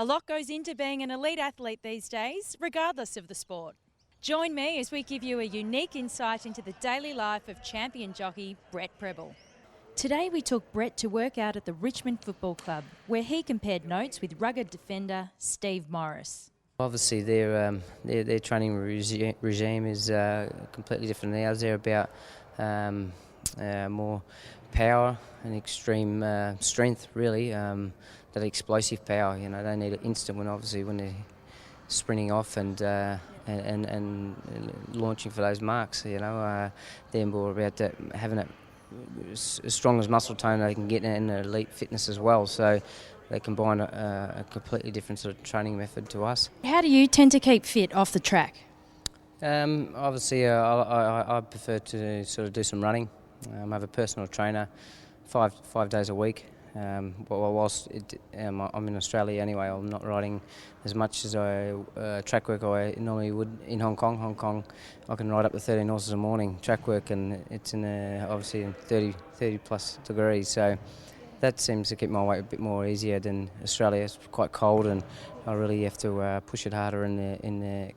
A lot goes into being an elite athlete these days, regardless of the sport. Join me as we give you a unique insight into the daily life of champion jockey Brett Prebble. Today we took Brett to work out at the Richmond Football Club, where he compared notes with rugged defender Steve Morris. Obviously their training regime is completely different than ours. They're about more power and extreme strength, really. That explosive power, you know, they need it instant when they're sprinting off and launching for those marks. You know, they're more about that, having it as strong as muscle tone they can get in elite fitness as well. So they combine a completely different sort of training method to us. How do you tend to keep fit off the track? Obviously, I prefer to sort of do some running. I have a personal trainer, five days a week. Whilst I'm in Australia anyway, I'm not riding as much as track work I normally would in Hong Kong. Hong Kong, I can ride up to 13 horses a morning track work, and it's obviously in 30 plus degrees. So that seems to keep my weight a bit more easier than Australia. It's quite cold, and I really have to push it harder in the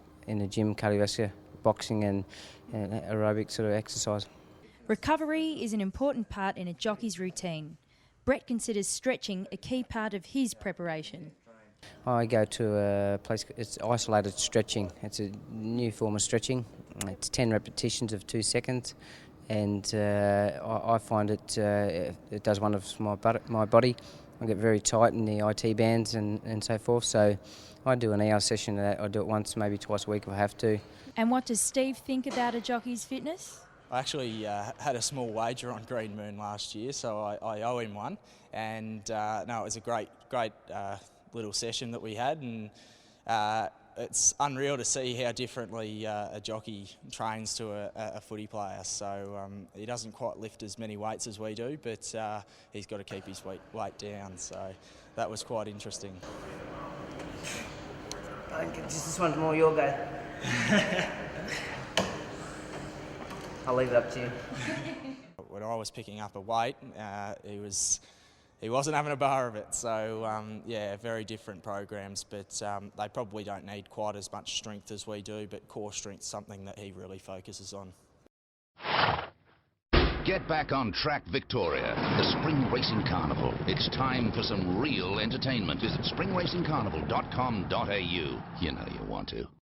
gym, cardiovascular, boxing, and aerobic sort of exercise. Recovery is an important part in a jockey's routine. Brett considers stretching a key part of his preparation. I go to a place, it's isolated stretching. It's a new form of stretching. It's 10 repetitions of 2 seconds, and I find it does wonders for my body. I get very tight in the IT bands and so forth, so I do an hour session of that. I do it once, maybe twice a week if I have to. And what does Steve think about a jockey's fitness? I actually had a small wager on Green Moon last year, so I owe him one. And no, it was a great little session that we had, and it's unreal to see how differently a jockey trains to a footy player. So he doesn't quite lift as many weights as we do, but he's got to keep his weight down. So that was quite interesting. Just this one's more your go. I'll leave it up to you. When I was picking up a weight, he wasn't having a bar of it. So yeah, very different programs, but they probably don't need quite as much strength as we do. But core strength's something that he really focuses on. Get back on track, Victoria. The Spring Racing Carnival. It's time for some real entertainment. Visit springracingcarnival.com.au. You know you want to.